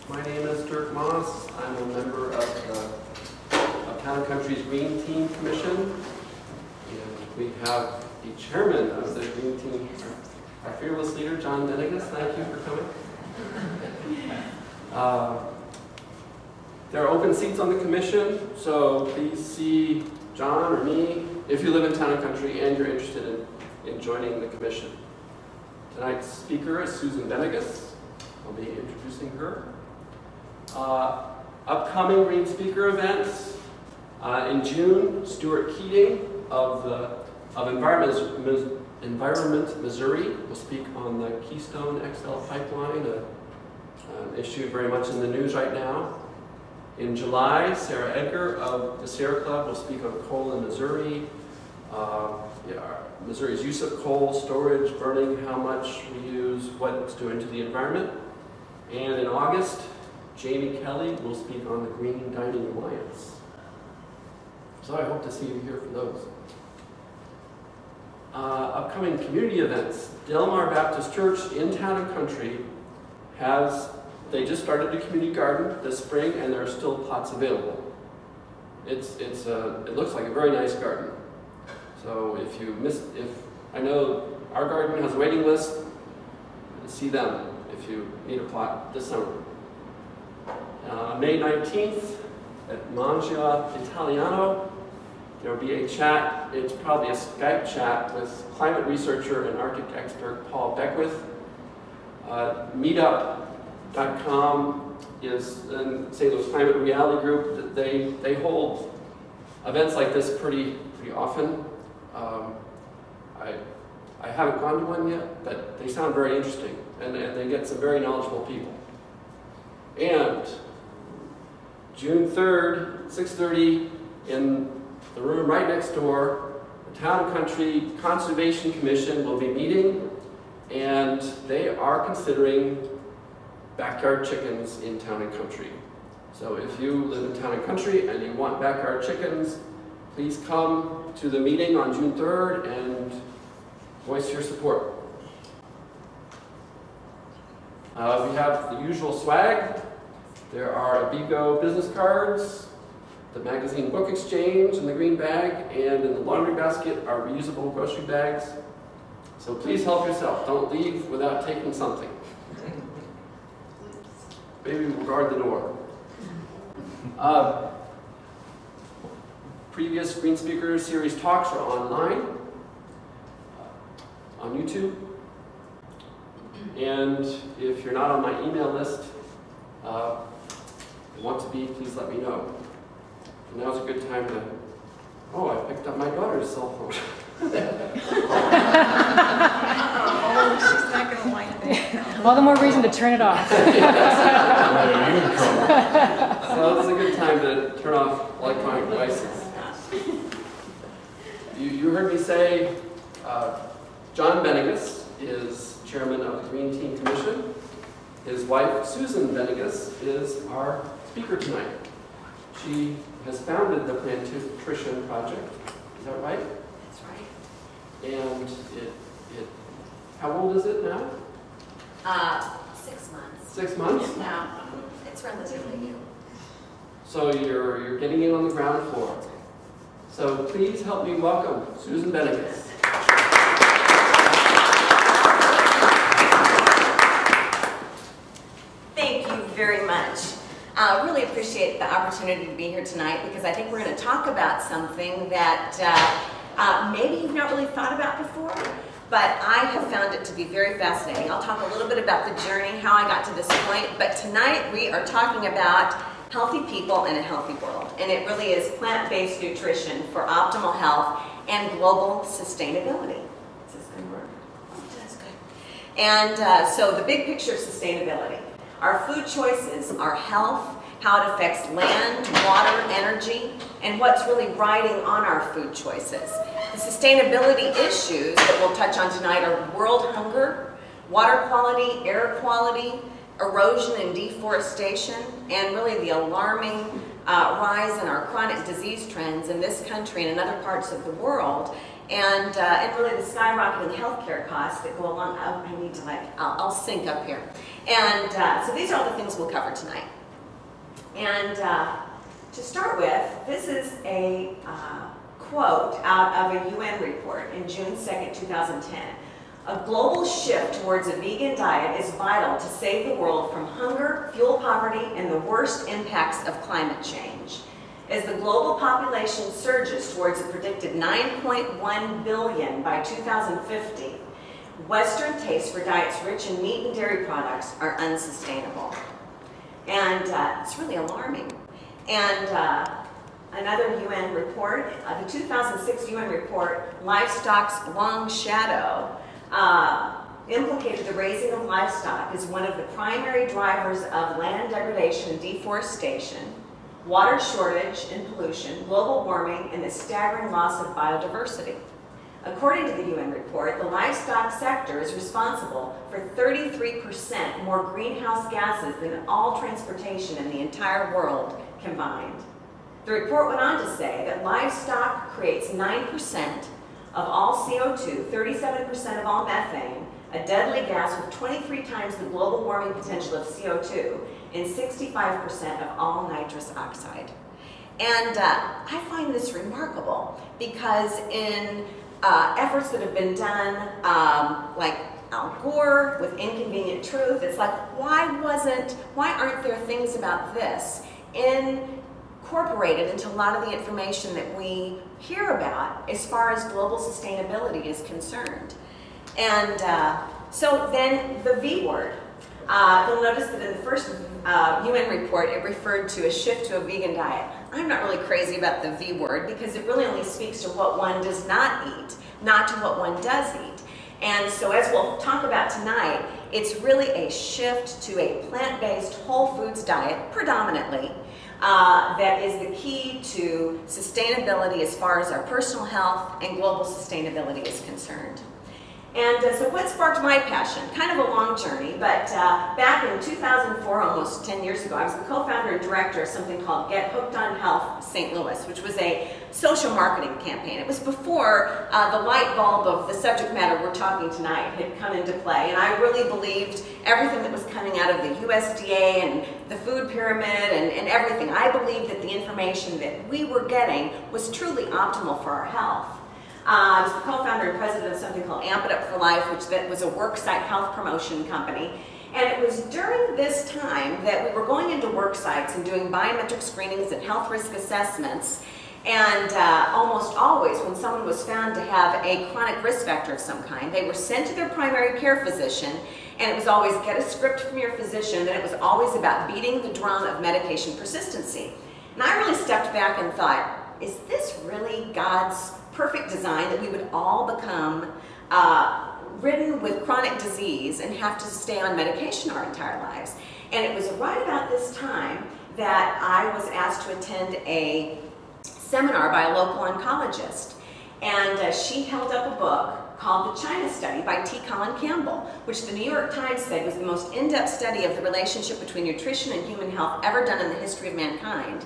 My name is Dirk Moss. I'm a member of Town and Country's Green Team Commission. And we have the chairman of the Green Team, our fearless leader, John Benigas. Thank you for coming. There are open seats on the commission, so please see John or me if you live in Town and Country and you're interested in joining the commission. Tonight's speaker is Susan Benigas. I'll be introducing her. Upcoming Green Speaker events. In June, Stuart Keating of Environment Missouri will speak on the Keystone XL pipeline, an issue very much in the news right now. In July, Sarah Edgar of the Sierra Club will speak on coal in Missouri, Missouri's use of coal, storage, burning, how much we use, what it's doing to the environment. And in August, Jamie Kelly will speak on the Green Dining Alliance. So I hope to see you here for those. Upcoming community events. Del Mar Baptist Church in Town and Country they just started a community garden this spring, and there are still pots available. It looks like a very nice garden. So I know our garden has a waiting list. See them if you need a plot this summer. May 19th at Mangia Italiano, there will be a chat. It's probably a Skype chat with climate researcher and Arctic expert Paul Beckwith. Meetup.com is in St. Louis Climate Reality Group. They hold events like this pretty often. I haven't gone to one yet, but they sound very interesting, and they get some very knowledgeable people. And June 3rd, 6:30, in the room right next door, the Town and Country Conservation Commission will be meeting, and they are considering backyard chickens in Town and Country. So if you live in Town and Country and you want backyard chickens, please come to the meeting on June 3rd and voice your support. We have the usual swag. There are Abigo business cards, the magazine book exchange in the green bag, and in the laundry basket are reusable grocery bags. So please help yourself. Don't leave without taking something. Maybe we'll guard the door. Previous Green Speaker Series talks are online on YouTube. And if you're not on my email list, and want to be, please let me know. And now's a good time to, I picked up my daughter's cell phone. She's not going to like that. All the more reason to turn it off. So this is a good time to turn off electronic devices. You heard me say John Benigas is chairman of the Green Team Commission. His wife, Susan Benigas, is our speaker tonight. She has founded the Plantrician Project. Is that right? That's right. And how old is it now? 6 months. 6 months? No, it's relatively new. So you're getting in on the ground floor. So please help me welcome Susan Benigas. Thank you very much. I really appreciate the opportunity to be here tonight, because I think we're going to talk about something that maybe you've not really thought about before, but I have found it to be very fascinating. I'll talk a little bit about the journey, how I got to this point, but tonight we are talking about healthy people in a healthy world, and it really is plant-based nutrition for optimal health and global sustainability. Is this going to work? That's good. And so the big picture of sustainability. Our food choices, our health, how it affects land, water, energy, and what's really riding on our food choices. The sustainability issues that we'll touch on tonight are world hunger, water quality, air quality, erosion and deforestation, and really the alarming rise in our chronic disease trends in this country and in other parts of the world, and really the skyrocketing healthcare costs that go along. Oh, I need to I'll sync up here. And so these are all the things we'll cover tonight. And to start with, this is a quote out of a UN report in June 2nd, 2010. A global shift towards a vegan diet is vital to save the world from hunger, fuel poverty, and the worst impacts of climate change. As the global population surges towards a predicted 9.1 billion by 2050, Western tastes for diets rich in meat and dairy products are unsustainable. And it's really alarming. And another UN report, the 2006 UN report, Livestock's Long Shadow, implicated the raising of livestock as one of the primary drivers of land degradation and deforestation, water shortage and pollution, global warming, and the staggering loss of biodiversity. According to the UN report, the livestock sector is responsible for 33% more greenhouse gases than all transportation in the entire world combined. The report went on to say that livestock creates 9% of all CO2, 37% of all methane, a deadly gas with 23 times the global warming potential of CO2, and 65% of all nitrous oxide. And I find this remarkable because in efforts that have been done, like Al Gore with Inconvenient Truth, it's like, why aren't there things about this incorporated into a lot of the information that we hear about as far as global sustainability is concerned? And so then the V word. You'll notice that in the first UN report, it referred to a shift to a vegan diet. I'm not really crazy about the V word because it really only speaks to what one does not eat, not to what one does eat. And so as we'll talk about tonight, it's really a shift to a plant-based whole foods diet, predominantly, that is the key to sustainability as far as our personal health and global sustainability is concerned. And so what sparked my passion? Kind of a long journey, but back in 2004, almost 10 years ago, I was the co-founder and director of something called Get Hooked on Health St. Louis, which was a social marketing campaign. It was before the light bulb of the subject matter we're talking tonight had come into play, and I really believed everything that was coming out of the USDA and the food pyramid and everything. I believed that the information that we were getting was truly optimal for our health. I was the co-founder and president of something called Amp It Up for Life, which was a worksite health promotion company. And it was during this time that we were going into work sites and doing biometric screenings and health risk assessments. And almost always, when someone was found to have a chronic risk factor of some kind, they were sent to their primary care physician, and it was always get a script from your physician, and it was always about beating the drum of medication persistency. And I really stepped back and thought, is this really God's perfect design that we would all become ridden with chronic disease and have to stay on medication our entire lives? And it was right about this time that I was asked to attend a seminar by a local oncologist. And she held up a book called The China Study by T. Colin Campbell, which the New York Times said was the most in-depth study of the relationship between nutrition and human health ever done in the history of mankind.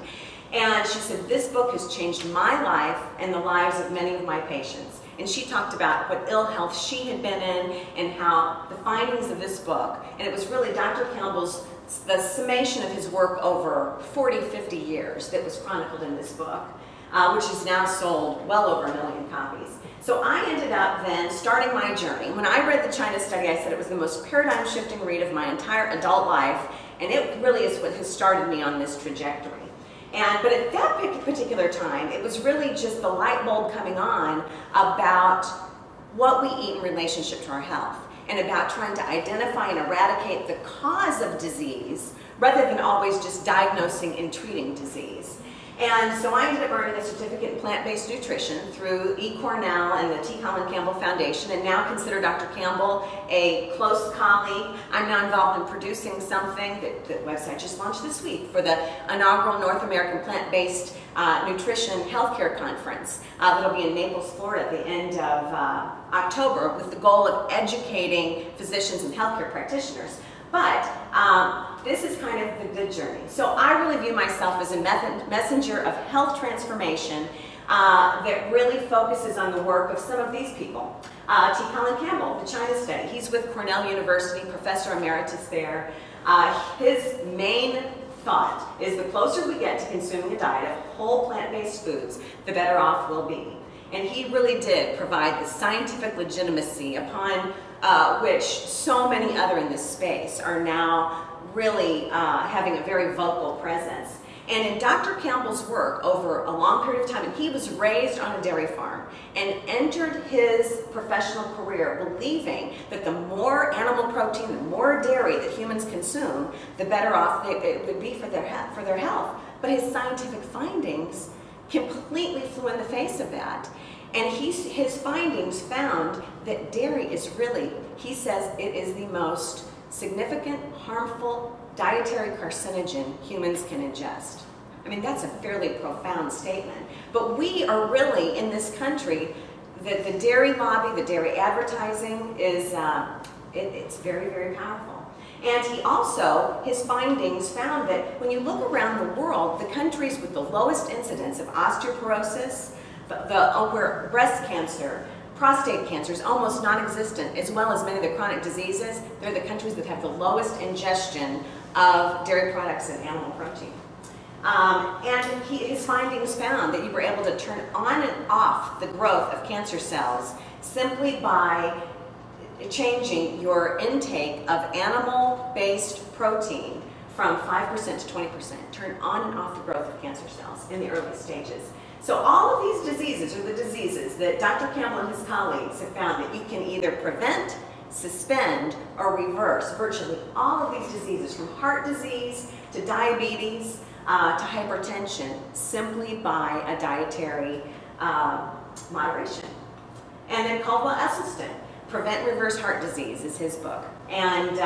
And she said, this book has changed my life and the lives of many of my patients. And she talked about what ill health she had been in and how the findings of this book, and it was really Dr. Campbell's, the summation of his work over 40, 50 years that was chronicled in this book, which has now sold well over 1 million copies. So I ended up then starting my journey. When I read The China Study, I said it was the most paradigm-shifting read of my entire adult life, and it really is what has started me on this trajectory. But at that particular time, it was really just the light bulb coming on about what we eat in relationship to our health and about trying to identify and eradicate the cause of disease rather than always just diagnosing and treating disease. And so I ended up earning a certificate in plant-based nutrition through eCornell and the T. Colin Campbell Foundation, and now consider Dr. Campbell a close colleague. I'm now involved in producing something that the website just launched this week for the inaugural North American Plant-Based Nutrition Healthcare Conference that'll be in Naples, Florida at the end of October, with the goal of educating physicians and healthcare practitioners. But this is kind of the journey. So I really view myself as a messenger of health transformation that really focuses on the work of some of these people. T. Colin Campbell, the China study. He's with Cornell University, professor emeritus there. His main thought is the closer we get to consuming a diet of whole plant-based foods, the better off we'll be. And he really did provide the scientific legitimacy upon which so many other in this space are now really having a very vocal presence. And in Dr. Campbell's work over a long period of time, and he was raised on a dairy farm and entered his professional career believing that the more animal protein, the more dairy that humans consume, the better off it would be for their health. But his scientific findings completely flew in the face of that. And his findings found that dairy is really, he says, it is the most significant, harmful dietary carcinogen humans can ingest. I mean, that's a fairly profound statement. But we are really, in this country, the dairy lobby, the dairy advertising is, it's very, very powerful. And he also, his findings found that when you look around the world, the countries with the lowest incidence of osteoporosis, where breast cancer, prostate cancer is almost non-existent, as well as many of the chronic diseases, they're the countries that have the lowest ingestion of dairy products and animal protein. And his findings found that you were able to turn on and off the growth of cancer cells simply by changing your intake of animal-based protein from 5% to 20%. Turn on and off the growth of cancer cells in the early stages. So all of these diseases are the diseases that Dr. Campbell and his colleagues have found that you can either prevent, suspend, or reverse virtually all of these diseases, from heart disease to diabetes to hypertension, simply by a dietary moderation. And then Caldwell-Esselstyn, Prevent and Reverse Heart Disease is his book. And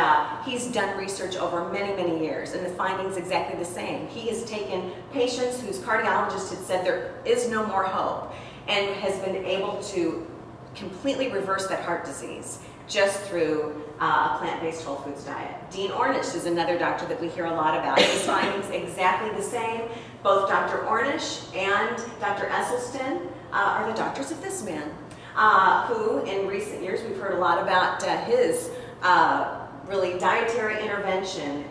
he's done research over many, many years, and the findings exactly the same. He has taken patients whose cardiologist had said there is no more hope, and has been able to completely reverse that heart disease just through a plant-based whole foods diet. Dean Ornish is another doctor that we hear a lot about. His findings exactly the same. Both Dr. Ornish and Dr. Esselstyn are the doctors of this man, who in recent years we've heard a lot about his really dietary intervention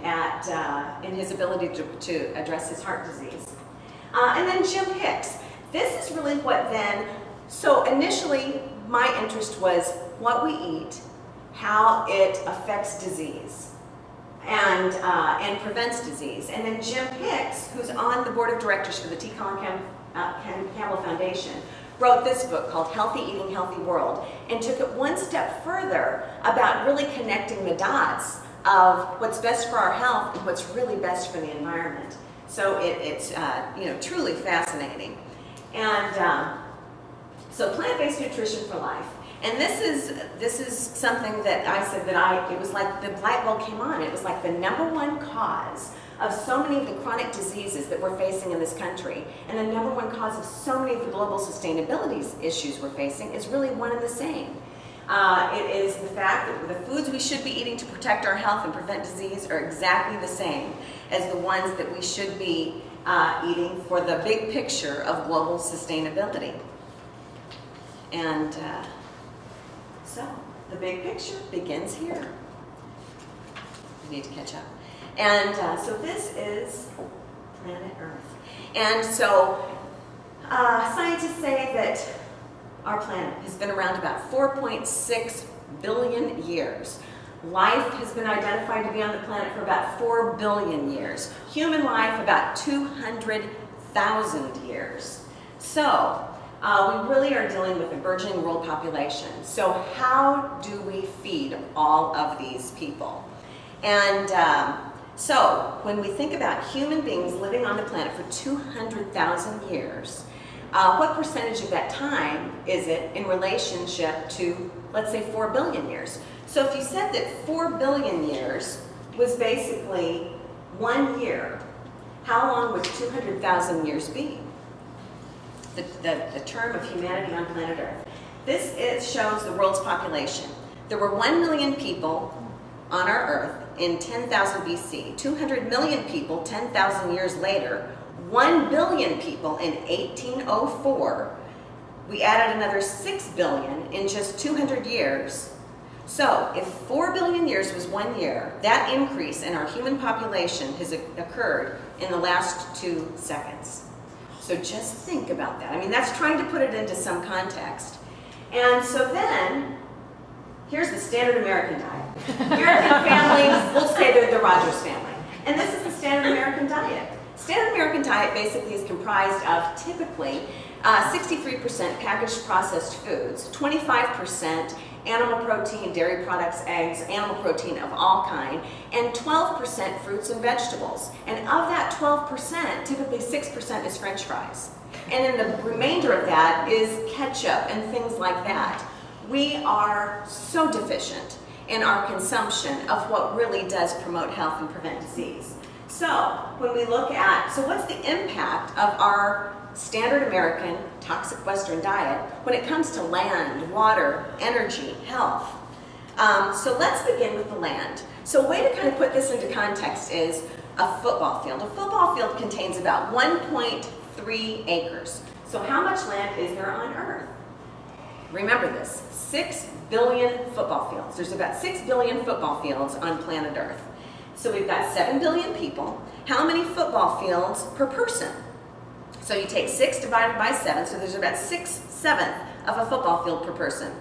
in his ability to address his heart disease. And then Jim Hicks. This is really what then, so initially my interest was what we eat, how it affects disease and prevents disease. And then Jim Hicks, who's on the board of directors for the T. Colin Campbell Foundation, wrote this book called Healthy Eating, Healthy World, and took it one step further about really connecting the dots of what's best for our health and what's really best for the environment. So it's truly fascinating. And so plant-based nutrition for life. And this is something that I said that it was like the light bulb came on. It was like the #1 cause of so many of the chronic diseases that we're facing in this country, and the #1 cause of so many of the global sustainability issues we're facing is really one and the same. It is the fact that the foods we should be eating to protect our health and prevent disease are exactly the same as the ones that we should be eating for the big picture of global sustainability. And so the big picture begins here. We need to catch up. And so this is planet Earth. And so scientists say that our planet has been around about 4.6 billion years. Life has been identified to be on the planet for about 4 billion years. Human life, about 200,000 years. So we really are dealing with a burgeoning world population. So how do we feed all of these people? And so when we think about human beings living on the planet for 200,000 years, what percentage of that time is it in relationship to, let's say, 4 billion years? So if you said that 4 billion years was basically 1 year, how long would 200,000 years be? The term of humanity on planet Earth. This shows the world's population. There were 1 million people on our Earth in 10,000 BC. 200 million people 10,000 years later. 1 billion people in 1804. We added another 6 billion in just 200 years. So if 4 billion years was 1 year, that increase in our human population has occurred in the last 2 seconds. So just think about that. I mean, that's trying to put it into some context. And so then, here's the standard American diet. American families, we'll say they're the Rogers family. And this is the standard American diet. Standard American diet basically is comprised of typically 63% packaged processed foods, 25% animal protein, dairy products, eggs, animal protein of all kind, and 12% fruits and vegetables. And of that 12%, typically 6% is French fries. And then the remainder of that is ketchup and things like that. We are so deficient in our consumption of what really does promote health and prevent disease. So when we look at, so what's the impact of our standard American toxic Western diet when it comes to land, water, energy, health? So let's begin with the land. So a way to kind of put this into context is a football field. A football field contains about 1.3 acres. So how much land is there on Earth? Remember this, 6 billion football fields. There's about 6 billion football fields on planet Earth. So we've got 7 billion people. How many football fields per person? So you take 6 divided by 7, so there's about 6/7 of a football field per person.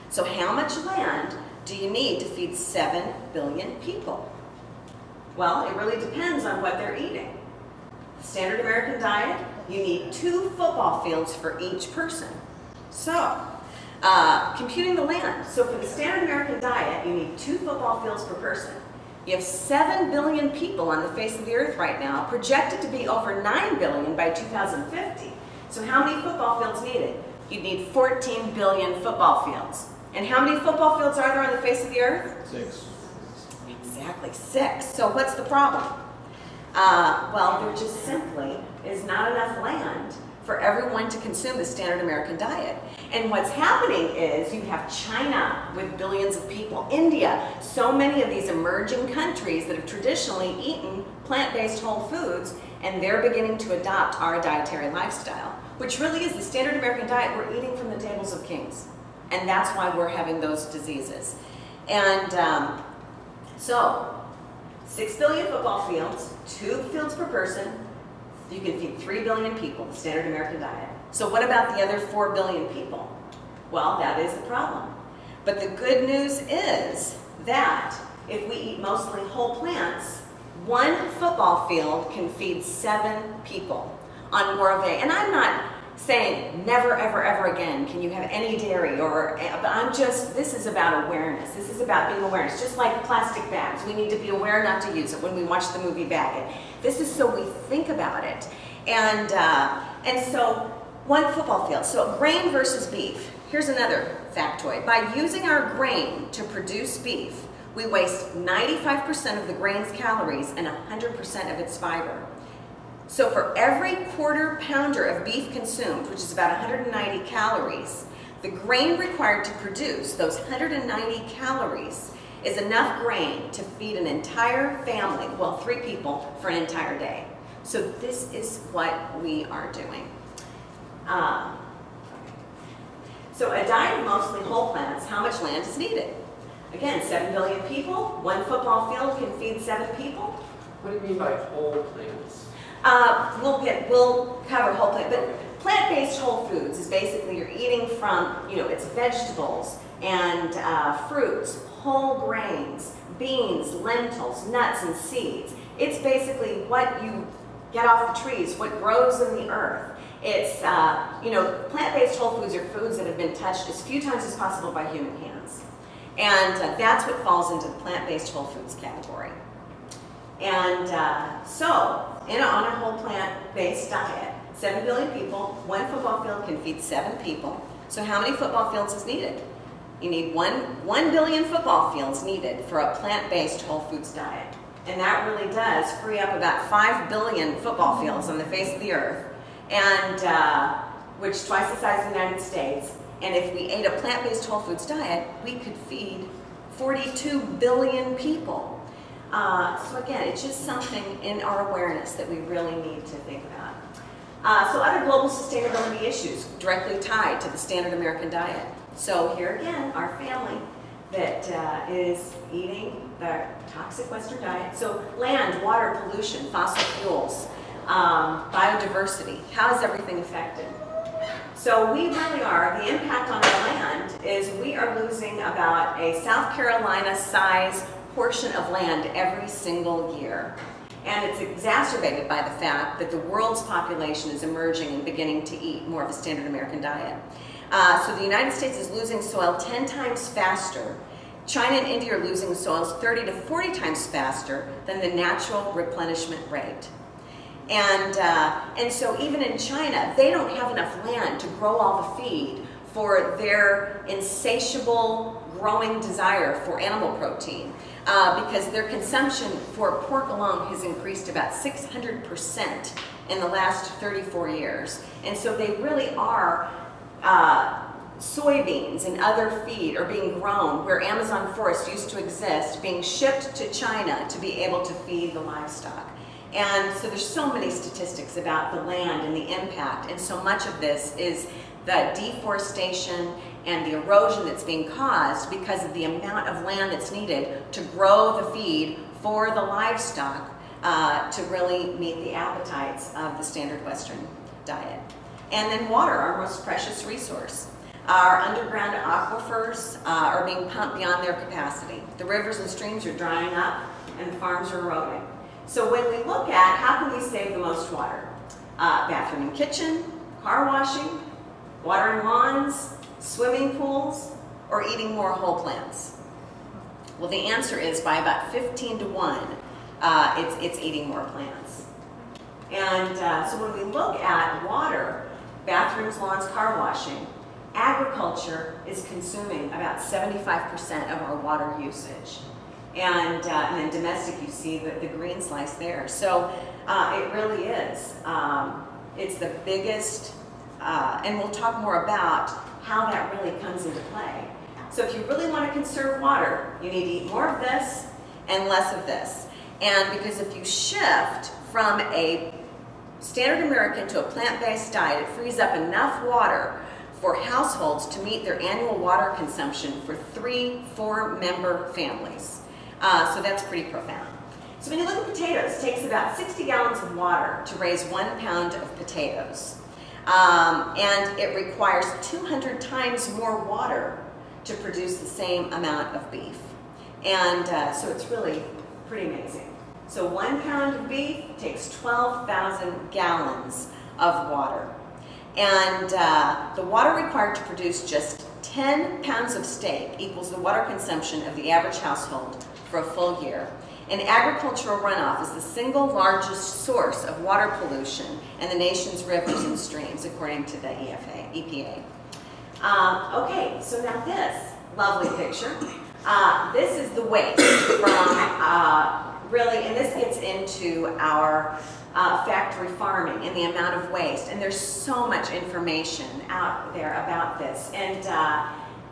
So how much land do you need to feed 7 billion people? Well, it really depends on what they're eating. The standard American diet, you need 2 football fields for each person. So, computing the land. So for the standard American diet, you need 2 football fields per person. You have 7 billion people on the face of the earth right now, projected to be over 9 billion by 2050. So how many football fields needed? You'd need 14 billion football fields. And how many football fields are there on the face of the earth? 6. Exactly, 6. So what's the problem? Well, there just simply is not enough land for everyone to consume the standard American diet. And what's happening is you have China with billions of people, India, so many of these emerging countries that have traditionally eaten plant-based whole foods, and they're beginning to adopt our dietary lifestyle, which really is the standard American diet. We're eating from the tables of kings. And that's why we're having those diseases. And so, 6 billion football fields, 2 fields per person. You can feed 3 billion people, the standard American diet. So what about the other 4 billion people? Well, that is the problem. But the good news is that if we eat mostly whole plants, 1 football field can feed 7 people on more of a, and I'm not saying never, ever, ever again can you have any dairy, but I'm just, this is about awareness. This is about being aware. It's just like plastic bags. We need to be aware not to use it when we watch the movie Bag It. This is so we think about it. And so 1 football field. So grain versus beef. Here's another factoid. By using our grain to produce beef, we waste 95% of the grain's calories and 100% of its fiber. So for every quarter pounder of beef consumed, which is about 190 calories, the grain required to produce those 190 calories is enough grain to feed an entire family, well, 3 people, for an entire day. So this is what we are doing. So a diet of mostly whole plants, how much land is needed? Again, 7 billion people, 1 football field can feed 7 people. What do you mean by whole plants? We'll cover whole plant, but plant-based whole foods is basically you're eating from, it's vegetables and fruits, whole grains, beans, lentils, nuts, and seeds. It's basically what you get off the trees, what grows in the earth. It's, plant-based whole foods are foods that have been touched as few times as possible by human hands. And that's what falls into the plant-based whole foods category. And on a whole plant-based diet, 7 billion people, 1 football field can feed 7 people. So how many football fields is needed? You need 1 billion football fields needed for a plant-based whole foods diet. And that really does free up about 5 billion football fields on the face of the earth, and which is twice the size of the United States. And if we ate a plant-based whole foods diet, we could feed 42 billion people. So again, it's just something in our awareness that we really need to think about. So other global sustainability issues directly tied to the standard American diet. So here again, our family that is eating the toxic Western diet. So land, water, pollution, fossil fuels, biodiversity, how is everything affected? So we really are, the impact on our land is we are losing about a South Carolina size portion of land every single year. And it's exacerbated by the fact that the world's population is emerging and beginning to eat more of a standard American diet. So the United States is losing soil 10 times faster. China and India are losing soils 30 to 40 times faster than the natural replenishment rate. And so even in China, they don't have enough land to grow all the feed for their insatiable growing desire for animal protein, because their consumption for pork alone has increased about 600% in the last 34 years. And so they really are soybeans and other feed are being grown where Amazon forest used to exist, being shipped to China to be able to feed the livestock. And so there's so many statistics about the land and the impact, and so much of this is the deforestation and the erosion that's being caused because of the amount of land that's needed to grow the feed for the livestock to really meet the appetites of the standard Western diet. And then water, our most precious resource. Our underground aquifers are being pumped beyond their capacity. The rivers and streams are drying up and the farms are eroding. So when we look at how can we save the most water? Bathroom and kitchen, car washing, watering lawns, swimming pools, or eating more whole plants? Well, the answer is by about 15 to 1, it's eating more plants. And so when we look at water, bathrooms, lawns, car washing, agriculture is consuming about 75% of our water usage. And then domestic, you see the green slice there. So it really is. It's the biggest, and we'll talk more about how that really comes into play. So if you really want to conserve water, you need to eat more of this and less of this. And because if you shift from a standard American to a plant-based diet, it frees up enough water for households to meet their annual water consumption for 3-4 member families. So that's pretty profound. So when you look at potatoes, it takes about 60 gallons of water to raise 1 pound of potatoes. And it requires 200 times more water to produce the same amount of beef. And so it's really pretty amazing. So 1 pound of beef takes 12,000 gallons of water. And the water required to produce just 10 pounds of steak equals the water consumption of the average household for a full year. And agricultural runoff is the single largest source of water pollution in the nation's rivers and streams, according to the EPA. Okay, so now this lovely picture. This is the waste from really, and this gets into our factory farming and the amount of waste. And there's so much information out there about this. And,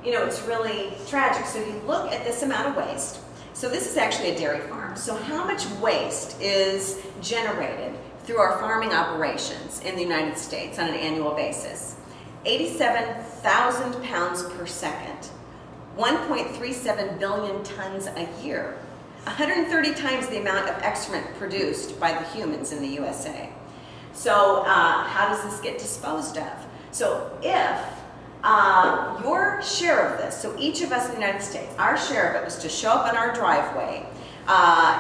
you know, it's really tragic. So you look at this amount of waste. So this is actually a dairy farm. So how much waste is generated through our farming operations in the United States on an annual basis? 87,000 pounds per second, 1.37 billion tons a year, 130 times the amount of excrement produced by the humans in the USA. So how does this get disposed of? So if your share of this, so each of us in the United States, our share of it was to show up on our driveway,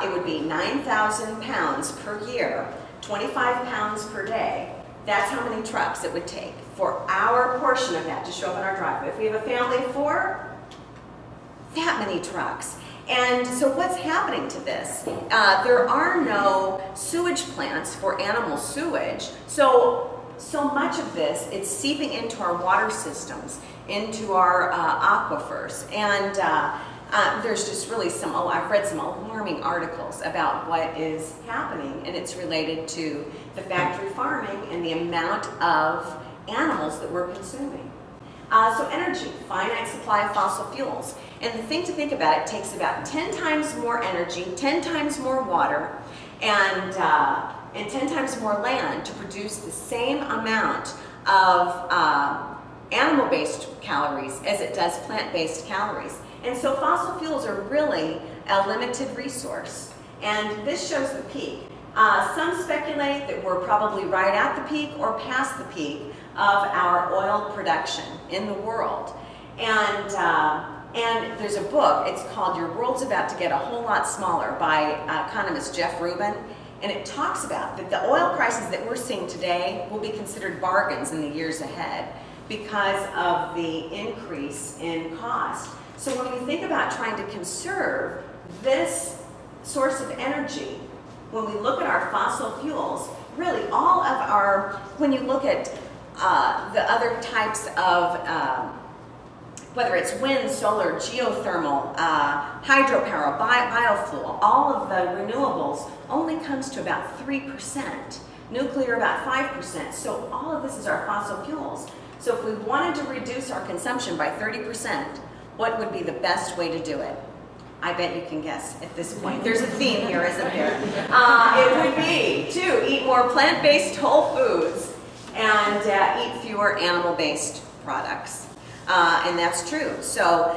it would be 9,000 pounds per year, 25 pounds per day. That's how many trucks it would take for our portion of that to show up on our driveway. If we have a family of 4, that many trucks. And so what's happening to this? There are no sewage plants for animal sewage, so much of this, it's seeping into our water systems, into our aquifers. And there's just really I've read some alarming articles about what is happening, and it's related to the factory farming and the amount of animals that we're consuming. So energy, finite supply of fossil fuels. And the thing to think about, it takes about 10 times more energy, 10 times more water, and 10 times more land to produce the same amount of animal-based calories as it does plant-based calories. And so fossil fuels are really a limited resource. And this shows the peak. Some speculate that we're probably right at the peak or past the peak of our oil production in the world. And there's a book, it's called Your World's About to Get a Whole Lot Smaller by economist Jeff Rubin. And it talks about that the oil prices that we're seeing today will be considered bargains in the years ahead because of the increase in cost. So when we think about trying to conserve this source of energy, when we look at our fossil fuels, really all of our, when you look at the other types of, whether it's wind, solar, geothermal, hydropower, biofuel, all of the renewables only comes to about 3%. Nuclear about 5%. So all of this is our fossil fuels. So if we wanted to reduce our consumption by 30%, what would be the best way to do it? I bet you can guess at this point. There's a theme here, isn't there? It would be to eat more plant-based whole foods and eat fewer animal-based products. And that's true. So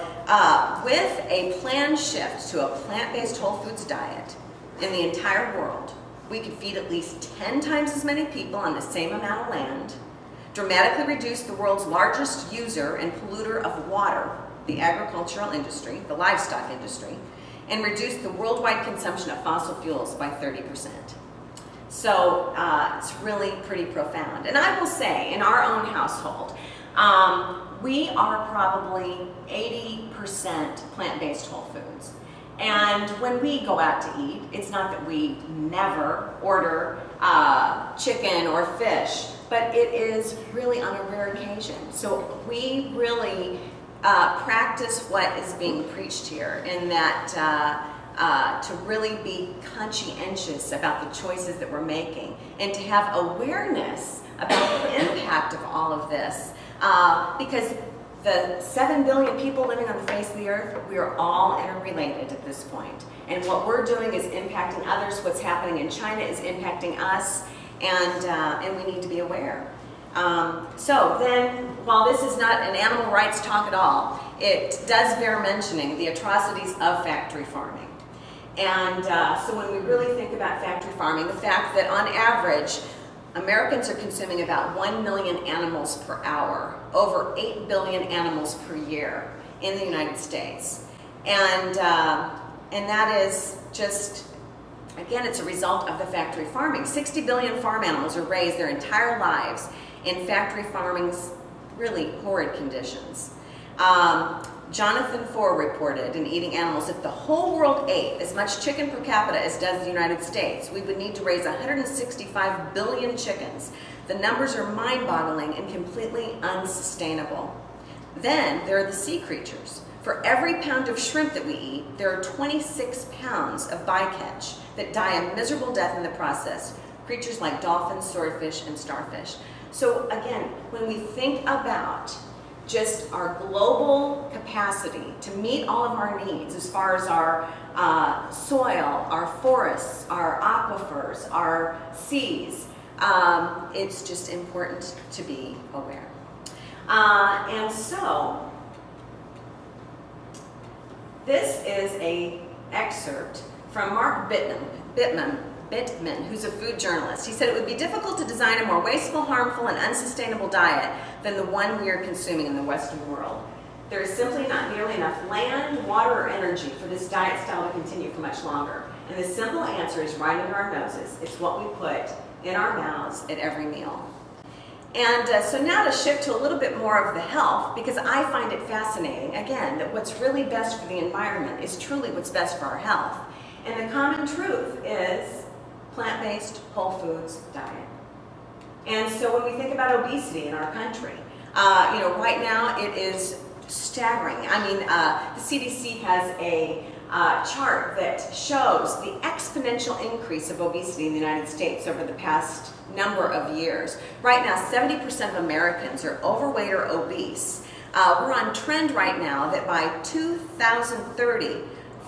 with a planned shift to a plant-based whole foods diet in the entire world, we could feed at least 10 times as many people on the same amount of land, dramatically reduce the world's largest user and polluter of water, the agricultural industry, the livestock industry, and reduce the worldwide consumption of fossil fuels by 30%. So it's really pretty profound. And I will say, in our own household, we are probably 80% plant-based whole foods. And when we go out to eat, it's not that we never order chicken or fish, but it is really on a rare occasion. So we really practice what is being preached here, in that to really be conscientious about the choices that we're making and to have awareness about the impact of all of this. Because the 7 billion people living on the face of the earth, we are all interrelated at this point. And what we're doing is impacting others. What's happening in China is impacting us, and we need to be aware. So then, while this is not an animal rights talk at all, it does bear mentioning the atrocities of factory farming. And so when we really think about factory farming, the fact that on average, Americans are consuming about 1 million animals per hour, over 8 billion animals per year in the United States. And that is just, again, it's a result of the factory farming. 60 billion farm animals are raised their entire lives in factory farming's really horrid conditions. Jonathan Foer reported in Eating Animals, if the whole world ate as much chicken per capita as does the United States, we would need to raise 165 billion chickens. The numbers are mind-boggling and completely unsustainable. Then there are the sea creatures. For every pound of shrimp that we eat, there are 26 pounds of bycatch that die a miserable death in the process. Creatures like dolphins, swordfish, and starfish. So again, when we think about just our global capacity to meet all of our needs as far as our soil, our forests, our aquifers, our seas, it's just important to be aware. And so, this is an excerpt from Mark Bittman, who's a food journalist. He said it would be difficult to design a more wasteful, harmful, and unsustainable diet than the one we are consuming in the Western world. There is simply not nearly enough land, water, or energy for this diet style to continue for much longer. And the simple answer is right under our noses. It's what we put in our mouths at every meal. And so now to shift to a little bit more of the health, because I find it fascinating, again, that what's really best for the environment is truly what's best for our health. And the common truth is plant-based whole foods diet. And so when we think about obesity in our country, right now it is staggering. I mean, the CDC has a chart that shows the exponential increase of obesity in the United States over the past number of years. Right now, 70% of Americans are overweight or obese. We're on trend right now that by 2030,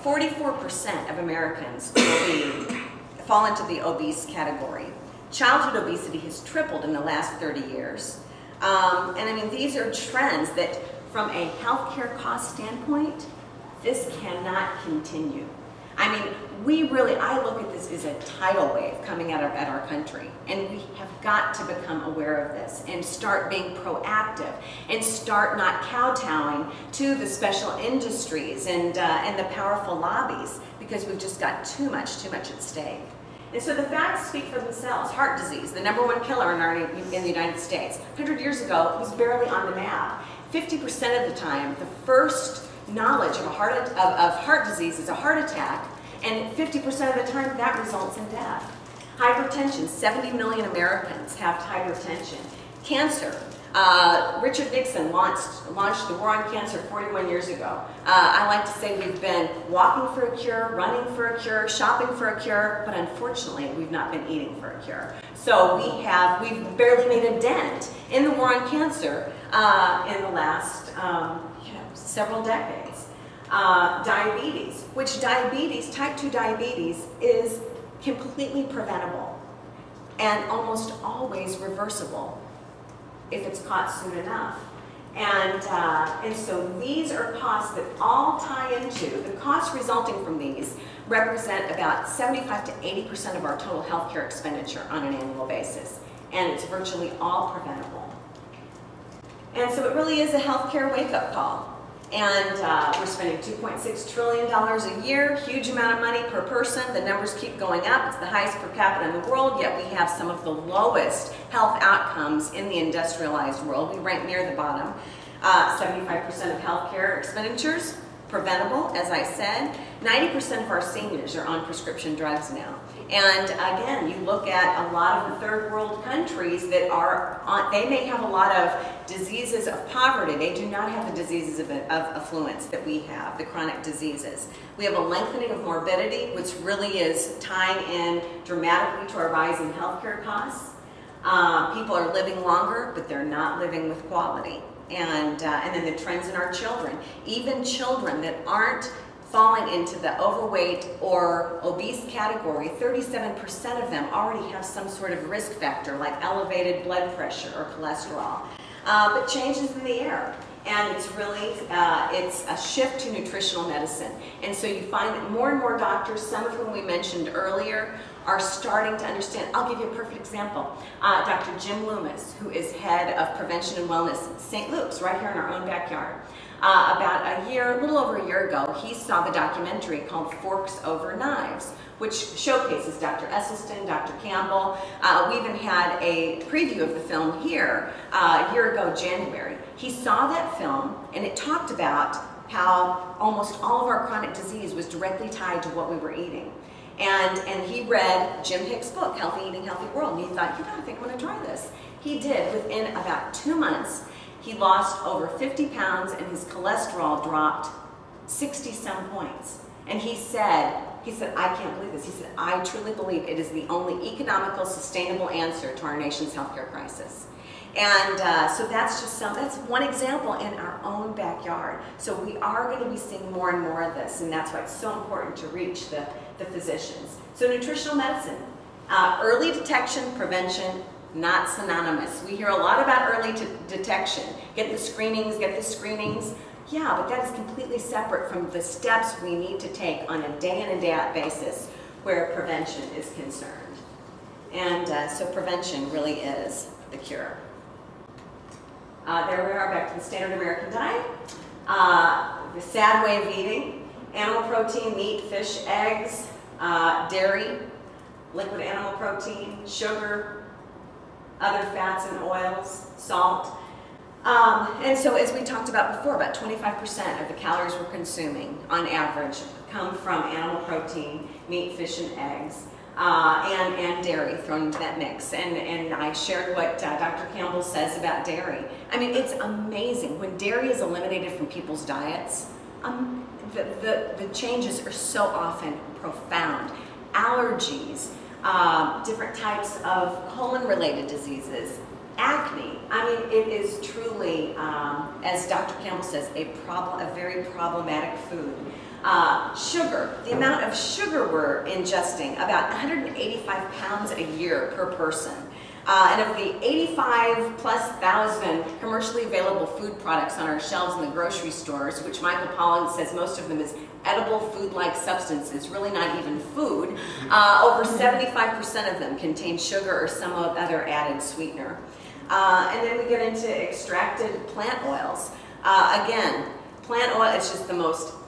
44% of Americans will fall into the obese category. Childhood obesity has tripled in the last 30 years. And I mean, these are trends that from a healthcare cost standpoint, this cannot continue. I mean, I look at this as a tidal wave coming out at our country, and we have got to become aware of this and start being proactive and start not kowtowing to the special industries and the powerful lobbies, because we've just got too much at stake. And so the facts speak for themselves. Heart disease, the #1 killer in the United States. 100 years ago, it was barely on the map. 50% of the time, the first knowledge of heart disease is a heart attack, and 50% of the time that results in death. Hypertension, 70 million Americans have hypertension. Cancer, Richard Nixon launched the war on cancer 41 years ago. I like to say we've been walking for a cure, running for a cure, shopping for a cure, but unfortunately we've not been eating for a cure. So we've barely made a dent in the war on cancer in the last several decades. Diabetes, which type 2 diabetes is completely preventable and almost always reversible if it's caught soon enough. And so these are costs that all tie into, the costs resulting from these represent about 75 to 80% of our total healthcare expenditure on an annual basis. And it's virtually all preventable. And so it really is a healthcare wake-up call. And we're spending $2.6 trillion a year, huge amount of money per person. The numbers keep going up. It's the highest per capita in the world, yet we have some of the lowest health outcomes in the industrialized world. We rank near the bottom. 75% of healthcare expenditures, preventable, as I said. 90% of our seniors are on prescription drugs now. And again, you look at a lot of the third world countries that are on, they may have a lot of diseases of poverty. They do not have the diseases of affluence that we have, the chronic diseases. We have a lengthening of morbidity, which really is tying in dramatically to our rising healthcare costs. People are living longer, but they're not living with quality. And then the trends in our children, even children that aren't falling into the overweight or obese category, 37% of them already have some sort of risk factor like elevated blood pressure or cholesterol. But changes in the air. And it's really, it's a shift to nutritional medicine. And so you find that more and more doctors, some of whom we mentioned earlier, are starting to understand. I'll give you a perfect example. Dr. Jim Loomis, who is head of prevention and wellness at St. Luke's, right here in our own backyard. About a little over a year ago, he saw the documentary called Forks Over Knives, which showcases Dr. Esselstyn, Dr. Campbell. We even had a preview of the film here a year ago, January. He saw that film, and it talked about how almost all of our chronic disease was directly tied to what we were eating. And he read Jim Hick's book, Healthy Eating, Healthy World, and he thought, I think I'm going to try this. He did. Within about 2 months, he lost over 50 pounds, and his cholesterol dropped 60-some points. And he said, I can't believe this. He said, I truly believe it is the only economical, sustainable answer to our nation's healthcare crisis. And so that's one example in our own backyard. So we are going to be seeing more and more of this, and that's why it's so important to reach the physicians. So nutritional medicine, early detection, prevention, not synonymous. We hear a lot about early detection. Get the screenings, Yeah, but that is completely separate from the steps we need to take on a day in and day out basis where prevention is concerned. And so prevention really is the cure. There we are, back to the standard American diet. The sad way of eating: animal protein, meat, fish, eggs, dairy, liquid animal protein, sugar, other fats and oils, salt. And so as we talked about before, about 25% of the calories we're consuming on average come from animal protein, meat, fish, and eggs, and dairy thrown into that mix. And I shared what Dr. Campbell says about dairy. I mean, it's amazing. When dairy is eliminated from people's diets, the changes are so often profound. Allergies, different types of colon-related diseases, acne. I mean, it is truly, as Dr. Campbell says, a very problematic food. Sugar, the amount of sugar we're ingesting, about 185 pounds a year per person. And of the 85,000+ commercially available food products on our shelves in the grocery stores, which Michael Pollan says most of them is edible food-like substances, really not even food, over 75% of them contain sugar or some other added sweetener. And then we get into extracted plant oils. Again, plant oil is just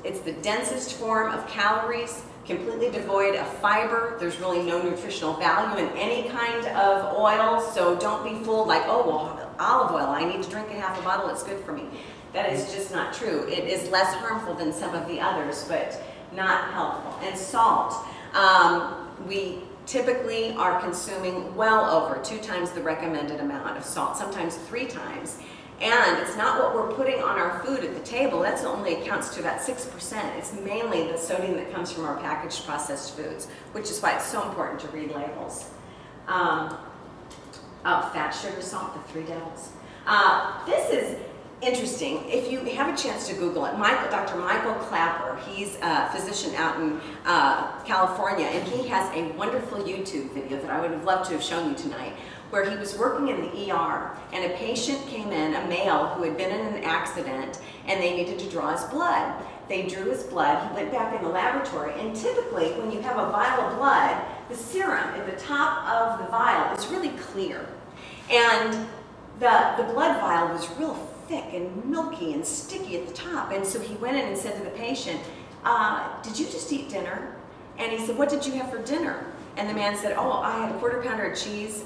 it's the densest form of calories, completely devoid of fiber. There's really no nutritional value in any kind of oil, so don't be fooled like, oh, well, olive oil, I need to drink a half a bottle, it's good for me. That is just not true. It is less harmful than some of the others, but not helpful. And salt. We typically are consuming well over 2 times the recommended amount of salt, sometimes 3 times. And it's not what we're putting on our food at the table. That's only accounts to about 6%. It's mainly the sodium that comes from our packaged processed foods, which is why it's so important to read labels. Fat, sugar, salt, the 3 devils. This is interesting. If you have a chance to Google it, Dr. Michael Clapper, he's a physician out in California, and he has a wonderful YouTube video that I would have loved to have shown you tonight, where he was working in the ER, and a patient came in, a male who had been in an accident, and they needed to draw his blood. They drew his blood, he went back in the laboratory, and typically when you have a vial of blood, the serum at the top of the vial is really clear. And the blood vial was real thick and milky and sticky at the top, and so he went in and said to the patient, did you just eat dinner? And he said, what did you have for dinner? And the man said, oh, I had a 1/4 pounder of cheese,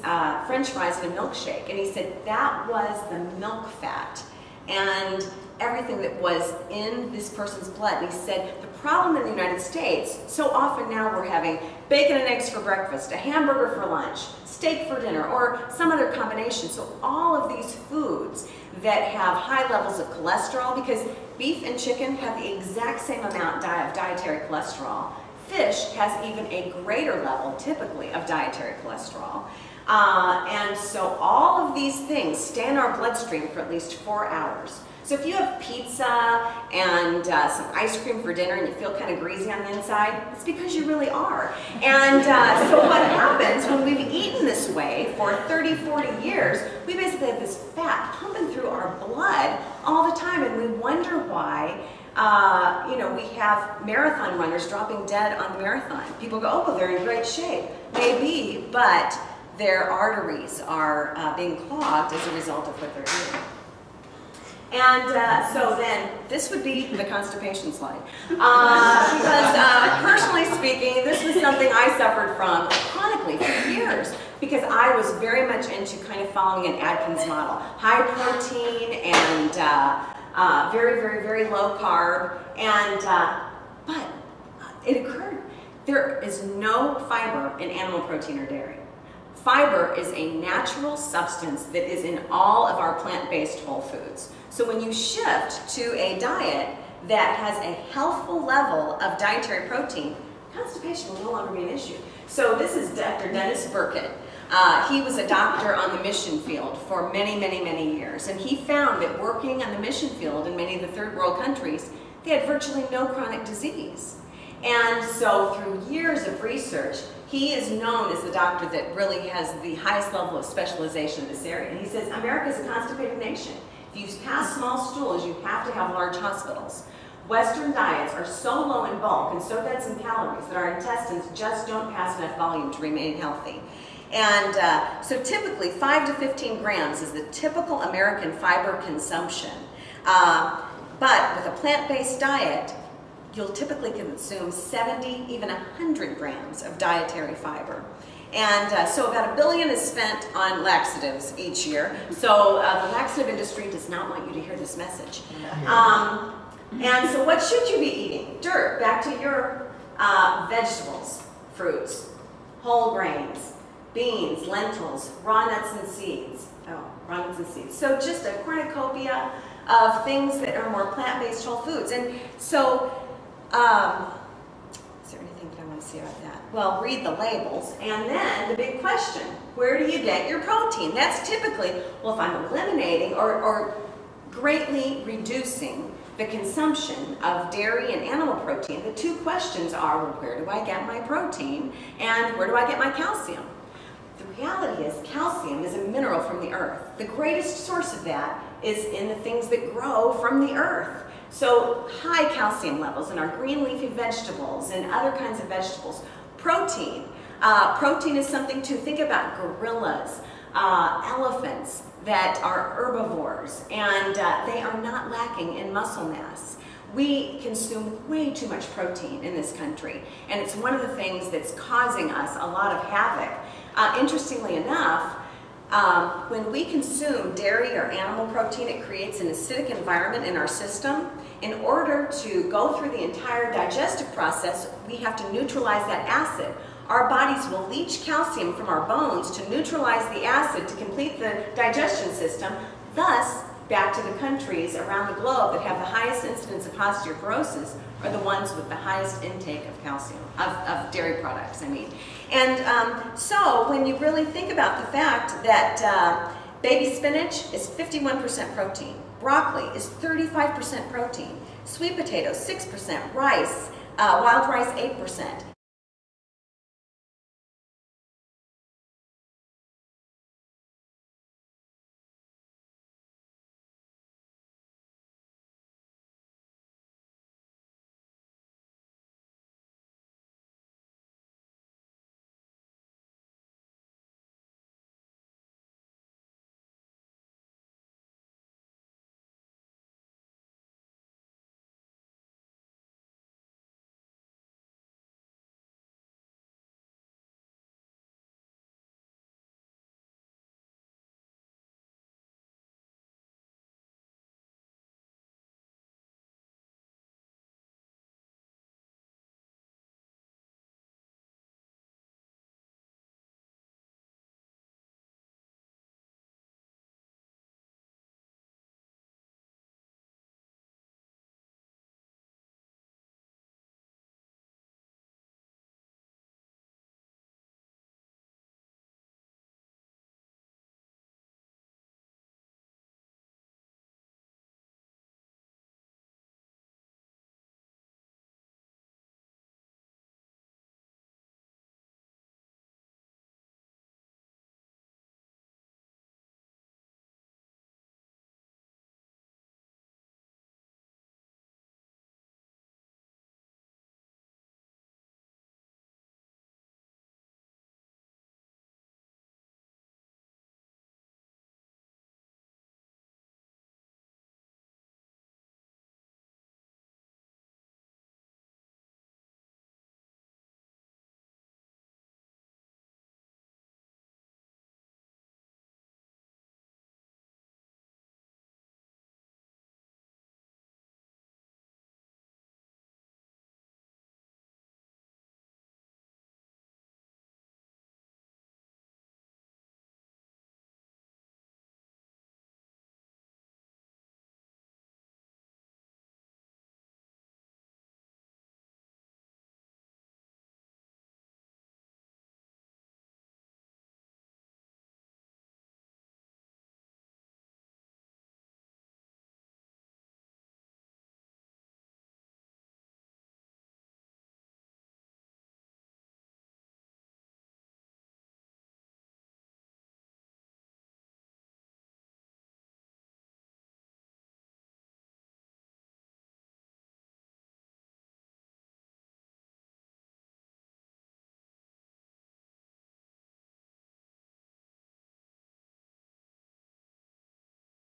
French fries, and a milkshake. And he said, that was the milk fat and everything that was in this person's blood. And he said, the problem in the United States, so often now we're having bacon and eggs for breakfast, a hamburger for lunch, steak for dinner, or some other combination. So all of these foods that have high levels of cholesterol, because beef and chicken have the exact same amount of dietary cholesterol. Fish has even a greater level, typically, of dietary cholesterol. And so all of these things stay in our bloodstream for at least 4 hours. So if you have pizza and some ice cream for dinner and you feel kind of greasy on the inside, it's because you really are. And so what happens when we've eaten this way for 30, 40 years, we basically have this fat pumping through our blood all the time, and we wonder why we have marathon runners dropping dead on the marathon. People go, oh, well, they're in great shape. Maybe, but their arteries are being clogged as a result of what they're eating. And so then, this would be the constipation slide. Because personally speaking, this was something I suffered from chronically for years, because I was very much into kind of following an Atkins model. High protein and very, very, very low carb. And, but it occurred, there is no fiber in animal protein or dairy. Fiber is a natural substance that is in all of our plant-based whole foods. So when you shift to a diet that has a healthful level of dietary protein, constipation will no longer be an issue. So this is Dr. Dennis Burkitt. He was a doctor on the mission field for many, many, many years, and he found that working on the mission field in many of the third world countries, they had virtually no chronic disease. And so through years of research, he is known as the doctor that really has the highest level of specialization in this area. And he says, America is a constipated nation. If you pass small stools, you have to have large hospitals. Western diets are so low in bulk and so dense in calories that our intestines just don't pass enough volume to remain healthy. And so typically 5 to 15 grams is the typical American fiber consumption. But with a plant-based diet, you'll typically consume 70, even 100 grams of dietary fiber. And so about $1 billion is spent on laxatives each year. So the laxative industry does not want you to hear this message. And so what should you be eating? Dirt, back to your vegetables, fruits, whole grains, beans, lentils, raw nuts and seeds. Oh, raw nuts and seeds. So just a cornucopia of things that are more plant-based whole foods. And so, is there anything that I want to say about that? Well, read the labels. And then the big question, where do you get your protein? That's typically, well, if I'm eliminating or greatly reducing the consumption of dairy and animal protein, the two questions are, well, where do I get my protein and where do I get my calcium? The reality is calcium is a mineral from the earth. The greatest source of that is in the things that grow from the earth. So high calcium levels in our green leafy vegetables and other kinds of vegetables. Protein. Protein is something to think about. Gorillas, elephants that are herbivores, and they are not lacking in muscle mass. We consume way too much protein in this country, and it's one of the things that's causing us a lot of havoc. Interestingly enough, when we consume dairy or animal protein, it creates an acidic environment in our system. In order to go through the entire digestive process, we have to neutralize that acid. Our bodies will leach calcium from our bones to neutralize the acid to complete the digestion system. Thus, back to the countries around the globe that have the highest incidence of osteoporosis are the ones with the highest intake of calcium, of dairy products, I mean. And so when you really think about the fact that baby spinach is 51% protein, broccoli is 35% protein, sweet potatoes 6%, rice, wild rice 8%.